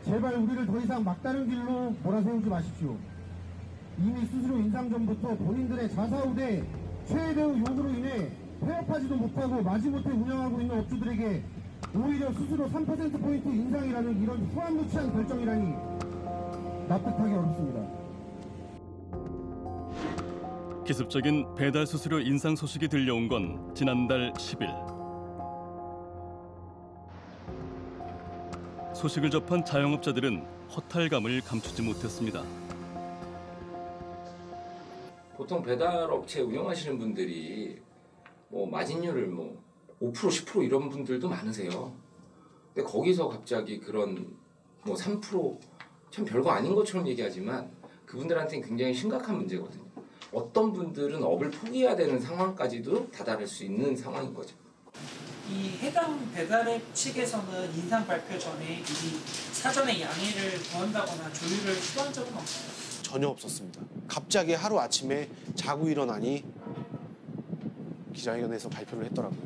제발 우리를 더 이상 막다른 길로 몰아세우지 마십시오. 이미 수수료 인상 전부터 본인들의 자사우대 최대의 요구로 인해 폐업하지도 못하고 마지못해 운영하고 있는 업주들에게 오히려 수수료 3%포인트 인상이라는 이런 후안무치한 결정이라니 납득하기 어렵습니다. 기습적인 배달 수수료 인상 소식이 들려온 건 지난달 10일. 소식을 접한 자영업자들은 허탈감을 감추지 못했습니다. 보통 배달업체 운영하시는 분들이 뭐 마진율을 5% 10% 이런 분들도 많으세요. 근데 거기서 갑자기 그런 3% 참 별거 아닌 것처럼 얘기하지만 그분들한테는 굉장히 심각한 문제거든요. 어떤 분들은 업을 포기해야 되는 상황까지도 다다를 수 있는 상황인 거죠. 이 해당 배달앱 측에서는 인상 발표 전에 이미 사전에 양해를 구한다거나 조율을 시도한 적은 없나요? 전혀 없었습니다. 갑자기 하루아침에 자고 일어나니 기자회견에서 발표를 했더라고요.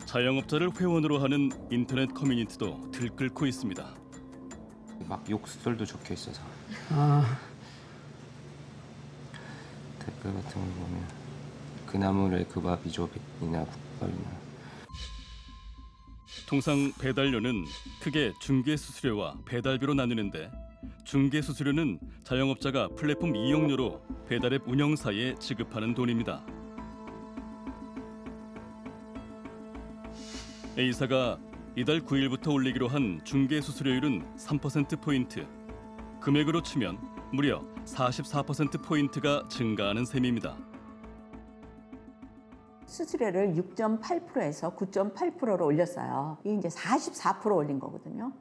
자영업자를 회원으로 하는 인터넷 커뮤니티도 들끓고 있습니다. 막 욕설도 적혀 있어서 댓글 같은 걸 보면 그 나물에 그 밥이죠 이나 국밥이나. 통상 배달료는 크게 중개 수수료와 배달비로 나누는데 중개 수수료는 자영업자가 플랫폼 이용료로 배달앱 운영사에 지급하는 돈입니다. A사가 이달 9일부터 올리기로 한 중개 수수료율은 3%포인트. 금액으로 치면 무려 44%포인트가 증가하는 셈입니다. 수수료를 6.8%에서 9.8%로 올렸어요. 이게 이제 44% 올린 거거든요.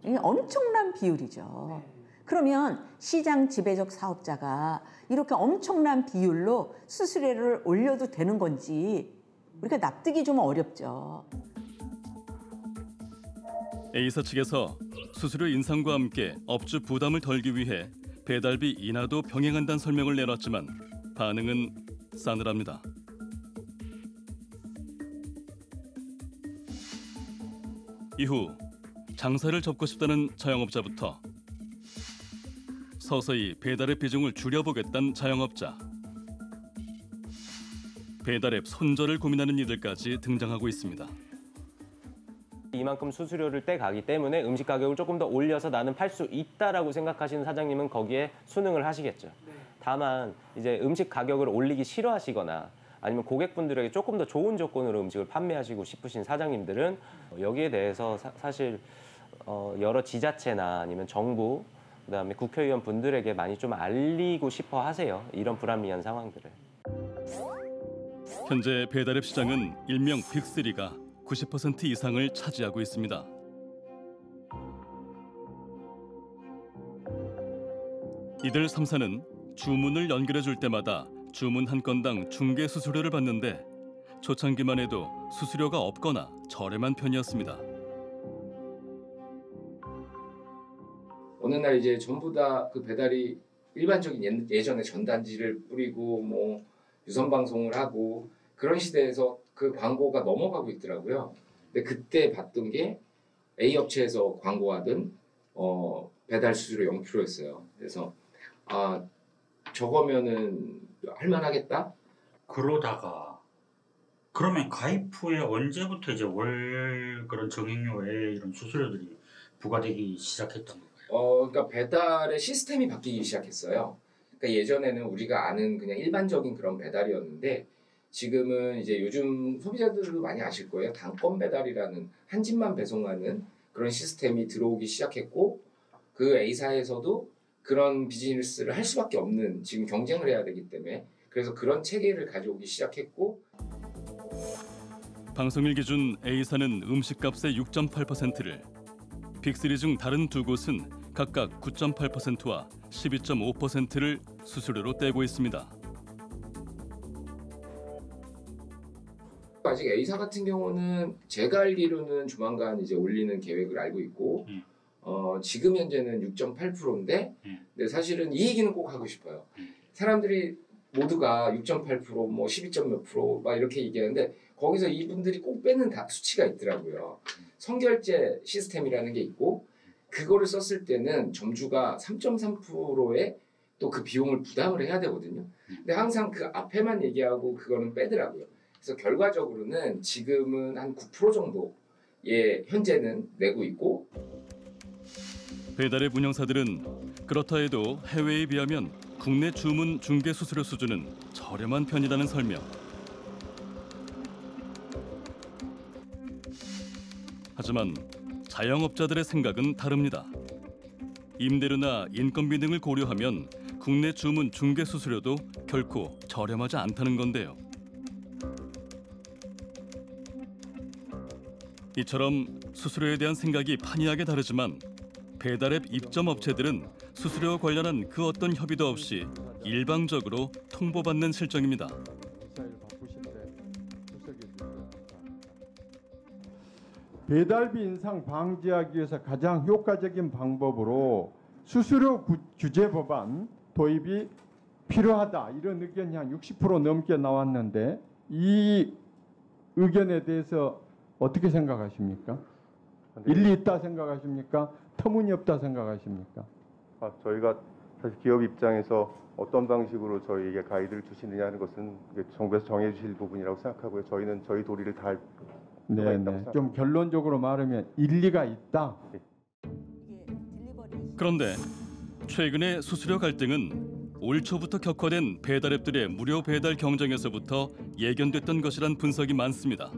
이게 엄청난 비율이죠. 그러면 시장 지배적 사업자가 이렇게 엄청난 비율로 수수료를 올려도 되는 건지 우리가 납득이 좀 어렵죠. A사 측에서 수수료 인상과 함께 업주 부담을 덜기 위해 배달비 인하도 병행한다는 설명을 내놨지만 반응은 싸늘합니다. 이후 장사를 접고 싶다는 자영업자부터 서서히 배달앱 비중을 줄여보겠다는 자영업자, 배달앱 손절을 고민하는 이들까지 등장하고 있습니다. 이만큼 수수료를 떼가기 때문에 음식 가격을 조금 더 올려서 나는 팔 수 있다라고 생각하시는 사장님은 거기에 순응을 하시겠죠. 다만 이제 음식 가격을 올리기 싫어하시거나 아니면 고객분들에게 조금 더 좋은 조건으로 음식을 판매하시고 싶으신 사장님들은 여기에 대해서 사실 여러 지자체나 아니면 정부, 그다음에 국회의원 분들에게 많이 좀 알리고 싶어 하세요. 이런 불합리한 상황들을. 현재 배달앱 시장은 일명 빅3가 90% 이상을 차지하고 있습니다. 이들 3사는 주문을 연결해 줄 때마다 주문 한 건당 중개 수수료를 받는데 초창기만 해도 수수료가 없거나 저렴한 편이었습니다. 어느 날 이제 전부 다 그 배달이 일반적인 예전에 전단지를 뿌리고 유선 방송을 하고 그런 시대에서 그 광고가 넘어가고 있더라고요. 근데 그때 봤던 게 A 업체에서 광고하던 배달 수수료 0%였어요. 그래서 저거면은 할만하겠다. 그러다가 그러면 가입 후에 언제부터 이제 월 그런 정액료에 이런 수수료들이 부과되기 시작했던 건가요? 그러니까 배달의 시스템이 바뀌기 시작했어요. 그러니까 예전에는 우리가 아는 그냥 일반적인 그런 배달이었는데 지금은 이제 요즘 소비자들도 많이 아실 거예요. 단건 배달이라는 한 집만 배송하는 그런 시스템이 들어오기 시작했고 그 A사에서도 그런 비즈니스를 할 수밖에 없는 지금 경쟁을 해야 되기 때문에 그래서 그런 체계를 가져오기 시작했고 방송일 기준 A사는 음식값의 6.8%를, 빅3 중 다른 두 곳은 각각 9.8%와 12.5%를 수수료로 떼고 있습니다. 아직 A사 같은 경우는 제가 알기로는 조만간 이제 올리는 계획을 알고 있고 지금 현재는 6.8%인데 근데 사실은 이 얘기는 꼭 하고 싶어요. 사람들이 모두가 6.8%, 12몇% 막 이렇게 얘기하는데 거기서 이분들이 꼭 빼는 수치가 있더라고요. 선결제 시스템이라는 게 있고 그거를 썼을 때는 점주가 3.3%의 또 그 비용을 부담을 해야 되거든요. 근데 항상 그 앞에만 얘기하고 그거는 빼더라고요. 그래서 결과적으로는 지금은 한 9% 정도의 현재는 내고 있고 배달앱 운영사들은 그렇다 해도 해외에 비하면 국내 주문 중개 수수료 수준은 저렴한 편이라는 설명. 하지만 자영업자들의 생각은 다릅니다. 임대료나 인건비 등을 고려하면 국내 주문 중개 수수료도 결코 저렴하지 않다는 건데요. 이처럼 수수료에 대한 생각이 판이하게 다르지만 배달앱 입점 업체들은 수수료와 관련한 그 어떤 협의도 없이 일방적으로 통보받는 실정입니다. 배달비 인상 방지하기 위해서 가장 효과적인 방법으로 수수료 규제 법안 도입이 필요하다 이런 의견이 한 60% 넘게 나왔는데 이 의견에 대해서 어떻게 생각하십니까? 일리 있다 생각하십니까? 터무니없다 생각하십니까? 저희가 사실 기업 입장에서 어떤 방식으로 저희에게 가이드를 주시느냐 하는 것은 정부에서 정해주실 부분이라고 생각하고요. 저희는 저희 도리를 다할 필요가 있다고 생각합니다. 좀 결론적으로 말하면 일리가 있다. 그런데 최근의 수수료 갈등은 올 초부터 격화된 배달앱들의 무료 배달 경쟁에서부터 예견됐던 것이란 분석이 많습니다.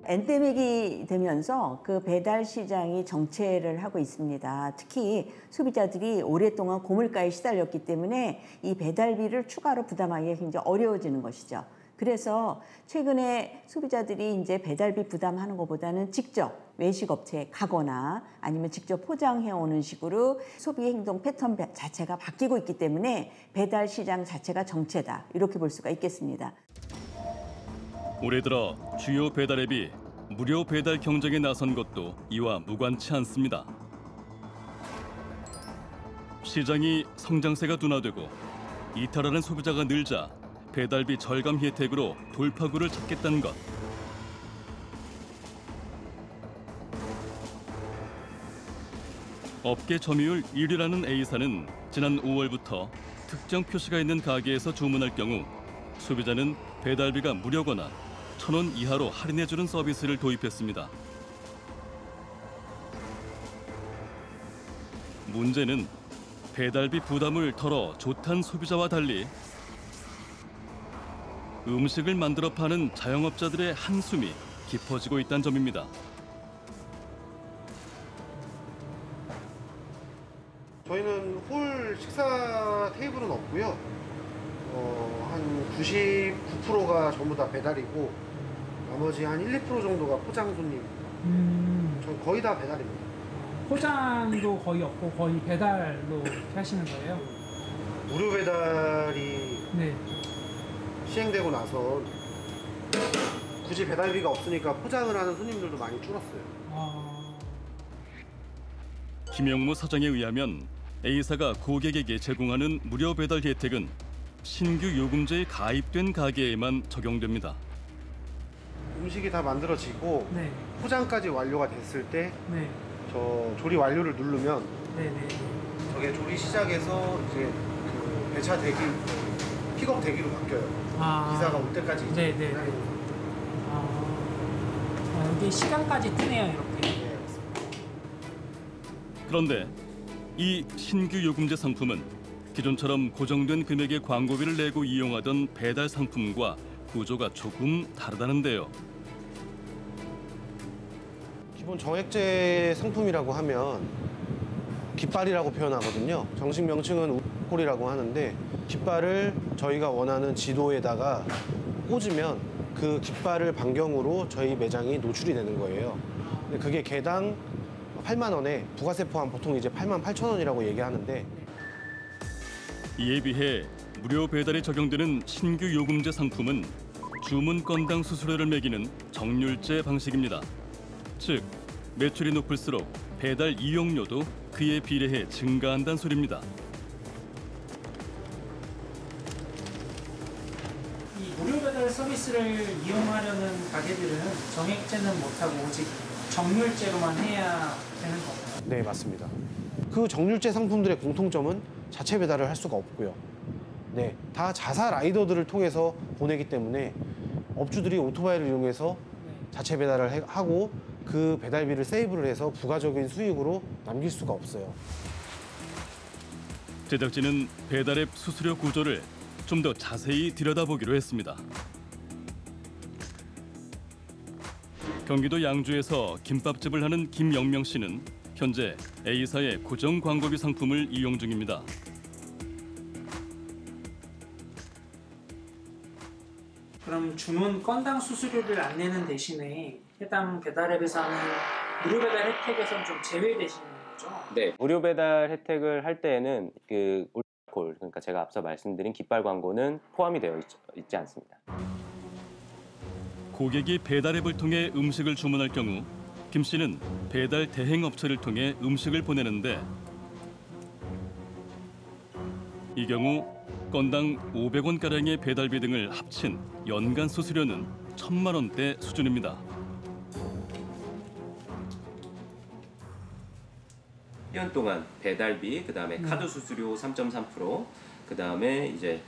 엔데믹이 되면서 그 배달 시장이 정체를 하고 있습니다. 특히 소비자들이 오랫동안 고물가에 시달렸기 때문에 이 배달비를 추가로 부담하기가 굉장히 어려워지는 것이죠. 그래서 최근에 소비자들이 이제 배달비 부담하는 것보다는 직접 외식업체에 가거나 아니면 직접 포장해 오는 식으로 소비 행동 패턴 자체가 바뀌고 있기 때문에 배달 시장 자체가 정체다 이렇게 볼 수가 있겠습니다. 올해 들어 주요 배달앱이 무료 배달 경쟁에 나선 것도 이와 무관치 않습니다. 시장이 성장세가 둔화되고 이탈하는 소비자가 늘자 배달비 절감 혜택으로 돌파구를 찾겠다는 것. 업계 점유율 1위라는 A사는 지난 5월부터 특정 표시가 있는 가게에서 주문할 경우 소비자는 배달비가 무료거나 1,000원 이하로 할인해주는 서비스를 도입했습니다. 문제는 배달비 부담을 덜어 좋다는 소비자와 달리 음식을 만들어 파는 자영업자들의 한숨이 깊어지고 있다는 점입니다. 저희는 홀 식사 테이블은 없고요. 한 99%가 전부 다 배달이고 나머지 한 1, 2% 정도가 포장 손님. 전 거의 다 배달입니다. 포장도 거의 없고 거의 배달로 이렇게 하시는 거예요? 무료 배달이 네. 시행되고 나서 굳이 배달비가 없으니까 포장을 하는 손님들도 많이 줄었어요. 김영무 사장에 의하면 A사가 고객에게 제공하는 무료 배달 혜택은 신규 요금제에 가입된 가게에만 적용됩니다. 음식이 다 만들어지고 네. 포장까지 완료가 됐을 때 네. 저 조리 완료를 누르면 네네. 저게 조리 시작해서 이제 그 배차 대기, 픽업 대기로 바뀌어요. 기사가 올 때까지 이제 네네. 여기 시간까지 뜨네요 이렇게. 그런데 이 신규 요금제 상품은 기존처럼 고정된 금액의 광고비를 내고 이용하던 배달 상품과 구조가 조금 다르다는데요. 기본 정액제 상품이라고 하면 깃발이라고 표현하거든요. 정식 명칭은 홀이라고 하는데 깃발을 저희가 원하는 지도에다가 꽂으면 그 깃발을 반경으로 저희 매장이 노출이 되는 거예요. 근데 그게 개당 8만 원에 부가세 포함 보통 이제 88,000원이라고 얘기하는데 이에 비해 무료 배달이 적용되는 신규 요금제 상품은 주문 건당 수수료를 매기는 정률제 방식입니다. 즉, 매출이 높을수록 배달 이용료도 그에 비례해 증가한다는 소리입니다. 이 무료 배달 서비스 서비스를 이용하려는 가게들은 정액제는 못하고 오직 정률제로만 해야 되는 건가요? 네, 맞습니다. 그 정률제 상품들의 공통점은 자체 배달을 할 수가 없고요. 네, 다 자사 라이더들을 통해서 보내기 때문에 업주들이 오토바이를 이용해서 자체 배달을 하고 그 배달비를 세이브를 해서 부가적인 수익으로 남길 수가 없어요. 제작진은 배달앱 수수료 구조를 좀 더 자세히 들여다보기로 했습니다. 경기도 양주에서 김밥집을 하는 김영명 씨는 현재 A사의 고정 광고비 상품을 이용 중입니다. 그럼 주문 건당 수수료를 안 내는 대신에 해당 배달앱에서 하는 무료 배달 혜택에서는 좀 제외되시는 거죠? 네, 무료 배달 혜택을 할 때에는 그 올콜, 그러니까 제가 앞서 말씀드린 깃발 광고는 포함이 되어 있지 않습니다. 고객이 배달앱을 통해 음식을 주문할 경우 김 씨는 배달 대행 업체를 통해 음식을 보내는데 이 경우 건당 500원가량의 배달비 등을 합친 연간 수수료는 1,000만 원대 수준입니다. 1년 동안 배달비, 그다음에 카드 수수료 3.3%, 그다음에 이제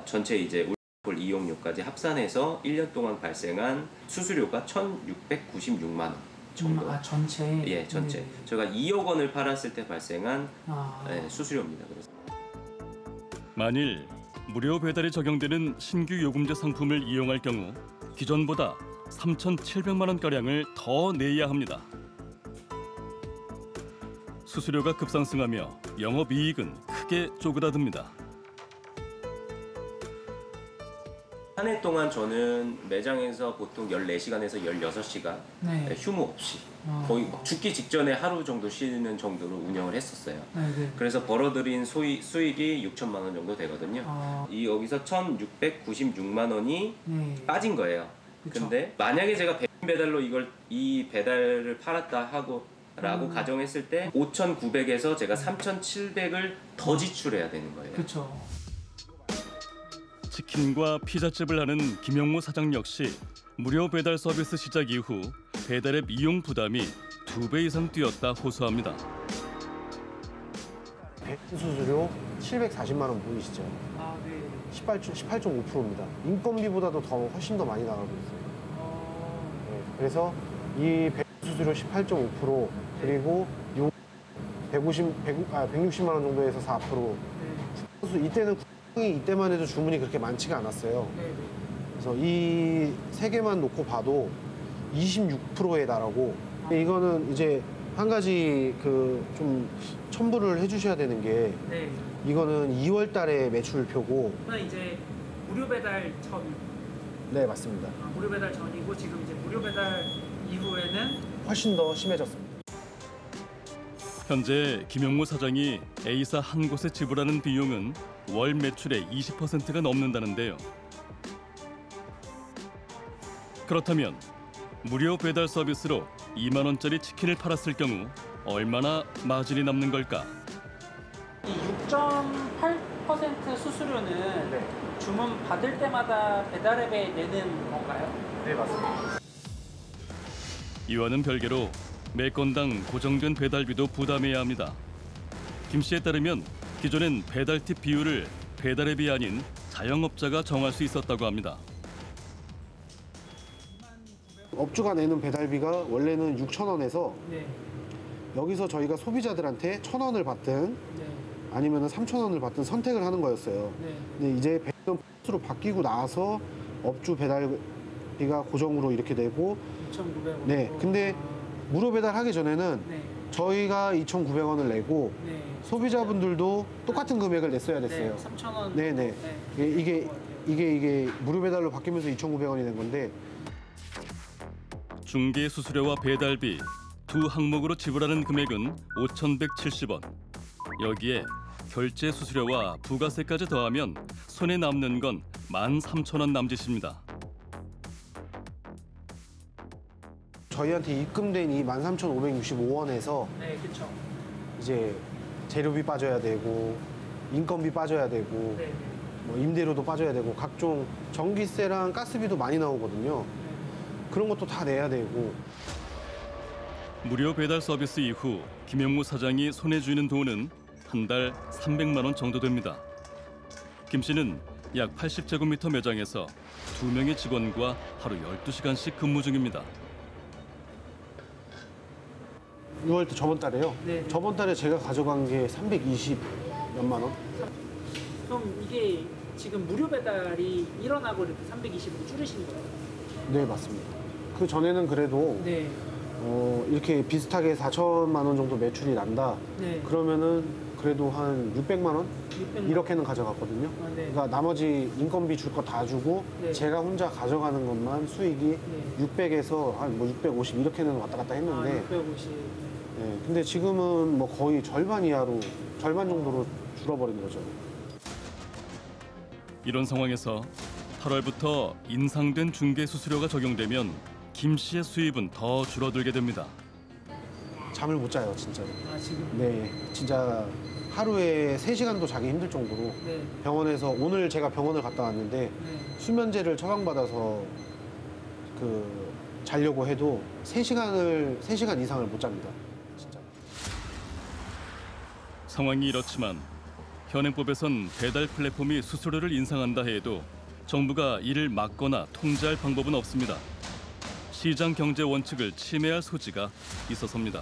전체 이제 올콜 이용료까지 합산해서 1년 동안 발생한 수수료가 1,696만 원 정도. 아, 전체? 예, 전체. 네. 저희가 2억 원을 팔았을 때 발생한 수수료입니다. 그래서 만일 무료 배달이 적용되는 신규 요금제 상품을 이용할 경우 기존보다 3,700만 원가량을 더 내야 합니다. 수수료가 급상승하며 영업이익은 크게 쪼그라듭니다. 한 해 동안 저는 매장에서 보통 14시간에서 16시간 휴무 없이 거의 막 죽기 직전에 하루 정도 쉬는 정도로 운영을 했었어요. 그래서 벌어들인 수익이 6천만 원 정도 되거든요. 여기서 1,696만 원이 빠진 거예요. 근데 만약에 제가 배달로 이 배달을 팔았다 라고 가정했을 때 5,900에서 제가 3,700을 더 지출해야 되는 거예요. 그렇죠. 치킨과 피자집을 하는 김영모 사장 역시 무료 배달 서비스 시작 이후 배달앱 이용 부담이 2배 이상 뛰었다 호소합니다. 수수료 740만 원 보이시죠? 아, 네. 18.5%입니다. 인건비보다도 훨씬 더 많이 나가고 있어요. 네, 그래서 이 수수료 18.5% 그리고 160만 원 정도에서 4%. 이때는 이때만 해도 주문이 그렇게 많지가 않았어요. 그래서 이 세 개만 놓고 봐도 26%에 달하고 이거는 이제 한 가지 좀 첨부를 해주셔야 되는 게 이거는 2월 달에 매출표고 이제 무료 배달 전. 네, 맞습니다. 무료 배달 전이고 지금 이제 무료 배달 이후에는 훨씬 더 심해졌습니다. 현재 김영모 사장이 A사 한 곳에 지불하는 비용은 월 매출의 20%가 넘는다는데요. 그렇다면 무료 배달 서비스로 2만 원짜리 치킨을 팔았을 경우 얼마나 마진이 남는 걸까? 이 6.8% 수수료는 주문 받을 때마다 배달앱에 내는 건가요? 네, 맞습니다. 이와는 별개로 매 건당 고정된 배달비도 부담해야 합니다. 김 씨에 따르면 기존엔 배달팁 비율을 배달앱이 아닌 자영업자가 정할 수 있었다고 합니다. 업주가 내는 배달비가 원래는 6,000원에서 여기서 저희가 소비자들한테 1,000원을 받든 아니면 3,000원을 받든 선택을 하는 거였어요. 근데 이제 배달로 바뀌고 나서 업주 배달비가 고정으로 이렇게 되고 2,900원. 네, 근데 무료 배달하기 전에는 저희가 2,900원을 내고 소비자분들도 똑같은 금액을 냈어야 됐어요. 3,000원. 네네. 이게 무료 배달로 바뀌면서 2,900원이 된 건데 중개 수수료와 배달비 두 항목으로 지불하는 금액은 5,170원. 여기에 결제 수수료와 부가세까지 더하면 손에 남는 건 13,000원 남짓입니다. 저희한테 입금된 이 13,565원에서 그렇죠. 이제 재료비 빠져야 되고 인건비 빠져야 되고 뭐 임대료도 빠져야 되고 각종 전기세랑 가스비도 많이 나오거든요. 그런 것도 다 내야 되고. 무료 배달 서비스 이후 김영무 사장이 손에 쥐는 돈은 한 달 300만 원 정도 됩니다. 김 씨는 약 80제곱미터 매장에서 2명의 직원과 하루 12시간씩 근무 중입니다. 6월 때 저번 달에요. 네. 저번 달에 제가 가져간 게 320 몇만 원. 그럼 이게 지금 무료 배달이 일어나고 이렇게 320으로 줄이신 거예요? 네, 맞습니다. 그 전에는 그래도 네. 이렇게 비슷하게 4천만 원 정도 매출이 난다. 네. 그러면은 그래도 한 600만 원? 600만 이렇게는 가져갔거든요. 아, 네. 그러니까 나머지 인건비 줄 거 다 주고 네. 제가 혼자 가져가는 것만 수익이 네. 600에서 한 뭐 650 이렇게는 왔다 갔다 했는데 650. 네, 근데 지금은 뭐 거의 절반 이하로 절반 정도로 줄어버린 거죠. 이런 상황에서 8월부터 인상된 중개 수수료가 적용되면 김 씨의 수입은 더 줄어들게 됩니다. 잠을 못 자요, 진짜로. 아, 지금? 네, 진짜 하루에 3시간도 자기 힘들 정도로 네. 병원에서 오늘 제가 병원을 갔다 왔는데 네. 수면제를 처방받아서 자려고 해도 3시간 이상을 못 잡니다. 진짜. 상황이 이렇지만 현행법에선 배달 플랫폼이 수수료를 인상한다 해도 정부가 이를 막거나 통제할 방법은 없습니다. 시장 경제 원칙을 침해할 소지가 있어서입니다.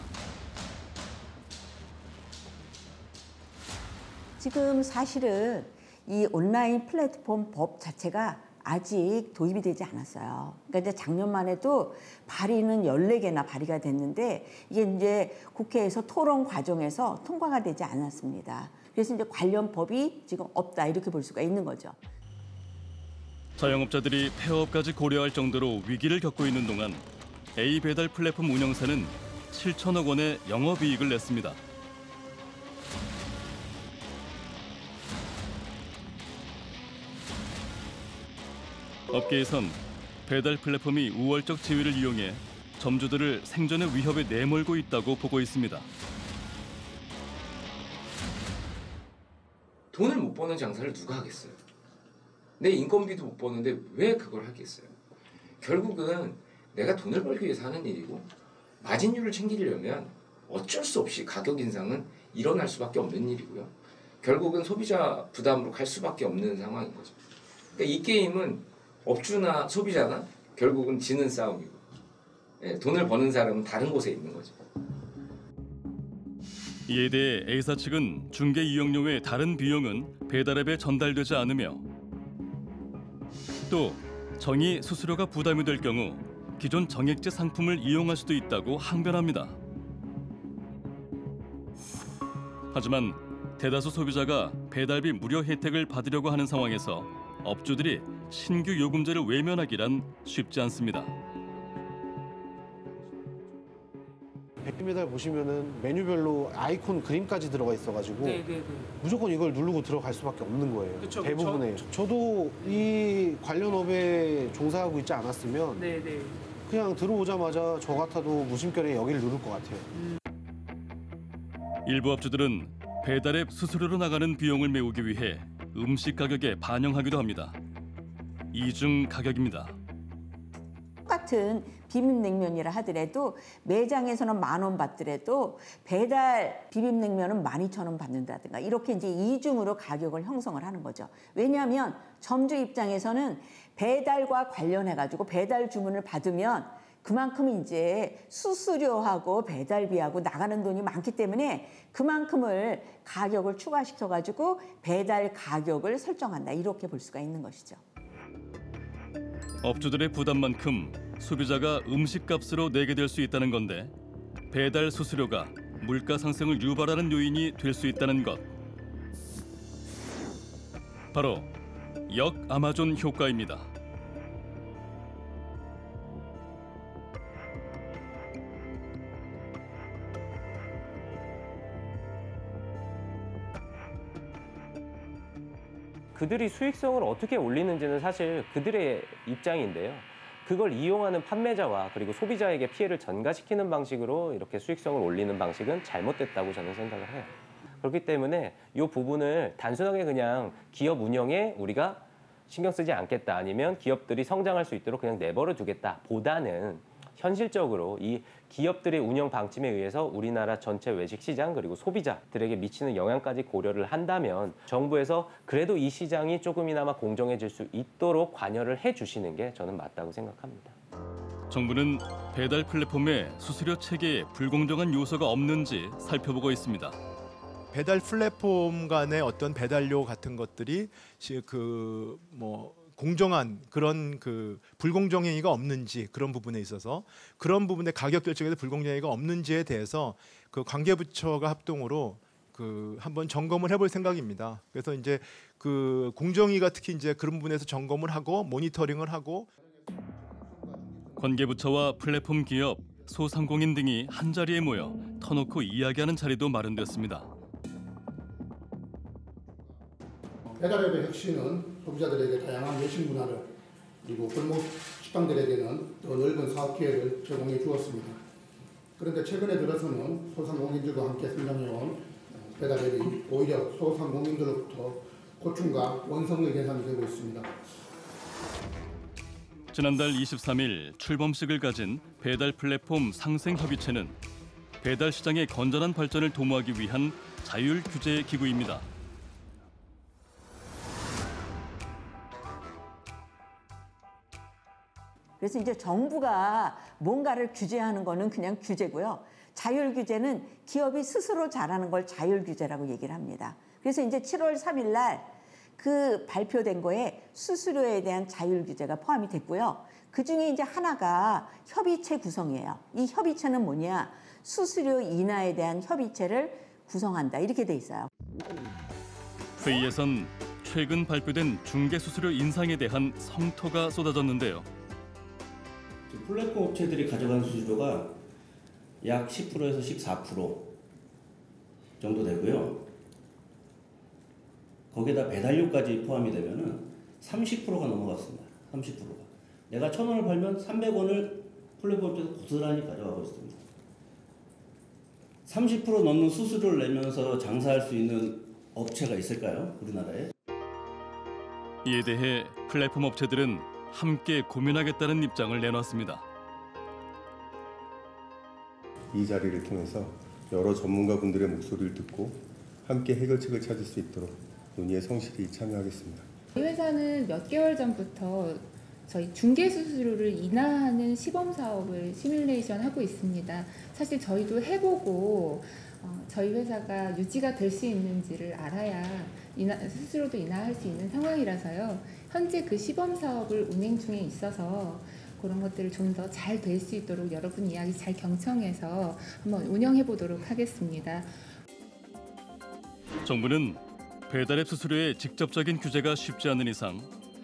지금 사실은 이 온라인 플랫폼 법 자체가 아직 도입이 되지 않았어요. 그러니까 이제 작년만 해도 발의는 14개나 발의가 됐는데 이게 이제 국회에서 토론 과정에서 통과가 되지 않았습니다. 그래서 이제 관련 법이 지금 없다 이렇게 볼 수가 있는 거죠. 자영업자들이 폐업까지 고려할 정도로 위기를 겪고 있는 동안 A 배달 플랫폼 운영사는 7천억 원의 영업이익을 냈습니다. 업계에선 배달 플랫폼이 우월적 지위를 이용해 점주들을 생존의 위협에 내몰고 있다고 보고 있습니다. 돈을 못 버는 장사를 누가 하겠어요? 내 인건비도 못 버는데 왜 그걸 하겠어요? 결국은 내가 돈을 벌기 위해서 하는 일이고 마진율을 챙기려면 어쩔 수 없이 가격 인상은 일어날 수밖에 없는 일이고요. 결국은 소비자 부담으로 갈 수밖에 없는 상황인 거죠. 그러니까 이 게임은 업주나 소비자나 결국은 지는 싸움이고 돈을 버는 사람은 다른 곳에 있는 거죠. 이에 대해 A사 측은 중개 이용료 외 다른 비용은 배달앱에 전달되지 않으며 또 정의 수수료가 부담이 될 경우 기존 정액제 상품을 이용할 수도 있다고 항변합니다. 하지만 대다수 소비자가 배달비 무료 혜택을 받으려고 하는 상황에서 업주들이 신규 요금제를 외면하기란 쉽지 않습니다. 백배달 보시면은 메뉴별로 아이콘 그림까지 들어가 있어가지고 네네네. 무조건 이걸 누르고 들어갈 수밖에 없는 거예요. 그쵸, 대부분의. 저도 이 관련 업에 종사하고 있지 않았으면 네네. 그냥 들어오자마자 저 같아도 무심결에 여기를 누를 것 같아요. 일부 업주들은 배달앱 수수료로 나가는 비용을 메우기 위해 음식 가격에 반영하기도 합니다. 이중 가격입니다. 똑같은 비빔냉면이라 하더라도 매장에서는 10,000원 받더라도 배달 비빔냉면은 12,000원 받는다든가 이렇게 이제 이중으로 가격을 형성을 하는 거죠. 왜냐하면 점주 입장에서는 배달과 관련해가지고 배달 주문을 받으면 그만큼 이제 수수료하고 배달비하고 나가는 돈이 많기 때문에 그만큼을 가격을 추가시켜가지고 배달 가격을 설정한다 이렇게 볼 수가 있는 것이죠. 업주들의 부담만큼 소비자가 음식값으로 내게 될 수 있다는 건데 배달 수수료가 물가 상승을 유발하는 요인이 될 수 있다는 것. 바로 역 아마존 효과입니다. 그들이 수익성을 어떻게 올리는지는 사실 그들의 입장인데요. 그걸 이용하는 판매자와 그리고 소비자에게 피해를 전가시키는 방식으로 이렇게 수익성을 올리는 방식은 잘못됐다고 저는 생각을 해요. 그렇기 때문에 이 부분을 단순하게 그냥 기업 운영에 우리가 신경 쓰지 않겠다 아니면 기업들이 성장할 수 있도록 그냥 내버려 두겠다 보다는 현실적으로 이 기업들의 운영 방침에 의해서 우리나라 전체 외식 시장 그리고 소비자들에게 미치는 영향까지 고려를 한다면 정부에서 그래도 이 시장이 조금이나마 공정해질 수 있도록 관여를 해주시는 게 저는 맞다고 생각합니다. 정부는 배달 플랫폼의 수수료 체계에 불공정한 요소가 없는지 살펴보고 있습니다. 배달 플랫폼 간의 어떤 배달료 같은 것들이 공정한 그런 불공정 행위가 없는지 그런 부분에 있어서 그런 부분의 가격 결정에서 불공정 행위가 없는지에 대해서 그 관계부처가 합동으로 한번 점검을 해볼 생각입니다. 그래서 이제 공정위가 특히 이제 그런 부분에서 점검을 하고 모니터링을 하고 관계부처와 플랫폼 기업, 소상공인 등이 한자리에 모여 터놓고 이야기하는 자리도 마련됐습니다. 배달앱의 혁신은 소비자들에게 다양한 외식 문화를 그리고 골목 식당들에게는 더 넓은 사업 기회를 제공해 주었습니다. 그런데 최근에 들어서는 소상공인들과 함께 성장해온 배달앱이 오히려 소상공인들로부터 고충과 원성의 대상이 되고 있습니다. 지난달 23일 출범식을 가진 배달 플랫폼 상생협의체는 배달 시장의 건전한 발전을 도모하기 위한 자율 규제 기구입니다. 그래서 이제 정부가 뭔가를 규제하는 거는 그냥 규제고요. 자율 규제는 기업이 스스로 잘하는 걸 자율 규제라고 얘기를 합니다. 그래서 이제 7월 3일 날 그 발표된 거에 수수료에 대한 자율 규제가 포함이 됐고요. 그중에 이제 하나가 협의체 구성이에요. 이 협의체는 뭐냐? 수수료 인하에 대한 협의체를 구성한다. 이렇게 돼 있어요. 회의에선 최근 발표된 중개 수수료 인상에 대한 성토가 쏟아졌는데요. 플랫폼 업체들이 가져간 수수료가 약 10%에서 14% 정도 되고요. 거기에다 배달료까지 포함이 되면은 30%가 넘어갔습니다. 30%가. 내가 1,000원을 팔면 300원을 플랫폼 업체에서 고스란히 가져가고 있습니다. 30% 넘는 수수료를 내면서 장사할 수 있는 업체가 있을까요? 우리나라에? 이에 대해 플랫폼 업체들은 함께 고민하겠다는 입장을 내놨습니다. 이 자리를 통해서 여러 전문가분들의 목소리를 듣고 함께 해결책을 찾을 수 있도록 논의에 성실히 참여하겠습니다. 저희 회사는 몇 개월 전부터 저희 중개 수수료를 인하하는 시범 사업을 시뮬레이션 하고 있습니다. 사실 저희도 해보고 저희 회사가 유지가 될 수 있는지를 알아야 수수료도 인하할 수 있는 상황이라서요. 현재 그 시범 사업을 운행 중에 있어서 그런 것들을 좀 더 잘 될 수 있도록 여러분 이야기 잘 경청해서 한번 운영해 보도록 하겠습니다. 정부는 배달앱 수수료의 직접적인 규제가 쉽지 않은 이상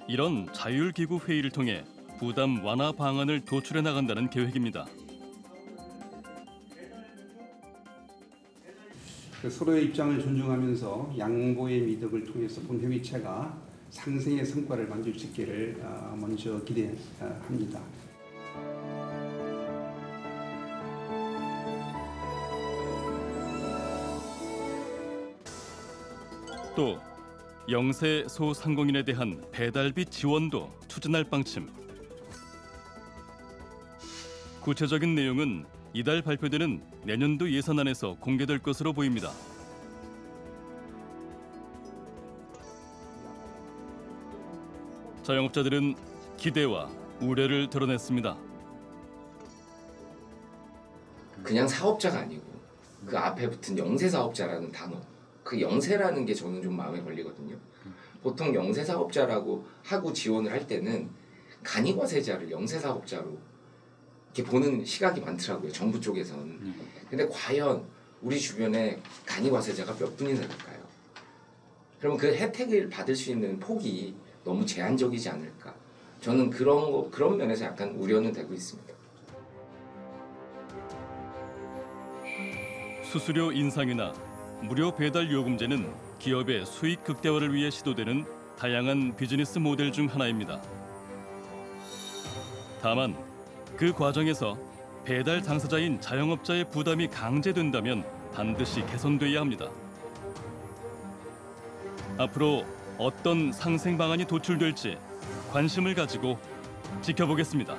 이런 자율기구 회의를 통해 부담 완화 방안을 도출해 나간다는 계획입니다. 서로의 입장을 존중하면서 양보의 미덕을 통해서 본회의체가 상생의 성과를 만들 수 있기를 먼저 기대합니다. 또 영세 소상공인에 대한 배달비 지원도 추진할 방침. 구체적인 내용은 이달 발표되는 내년도 예산안에서 공개될 것으로 보입니다. 자영업자들은 기대와 우려를 드러냈습니다. 그냥 사업자가 아니고 그 앞에 붙은 영세사업자라는 단어, 그 영세라는 게 저는 좀 마음에 걸리거든요. 보통 영세사업자라고 하고 지원을 할 때는 간이과세자를 영세사업자로 이렇게 보는 시각이 많더라고요. 정부 쪽에서는. 근데 과연 우리 주변에 간이과세자가 몇 분이나 될까요? 그러면 그 혜택을 받을 수 있는 폭이 너무 제한적이지 않을까? 저는 그런 면에서 약간 우려는 되고 있습니다. 수수료 인상이나 무료 배달 요금제는 기업의 수익 극대화를 위해 시도되는 다양한 비즈니스 모델 중 하나입니다. 다만 그 과정에서 배달 당사자인 자영업자의 부담이 강제된다면 반드시 개선돼야 합니다. 앞으로 어떤 상생 방안이 도출될지 관심을 가지고 지켜보겠습니다.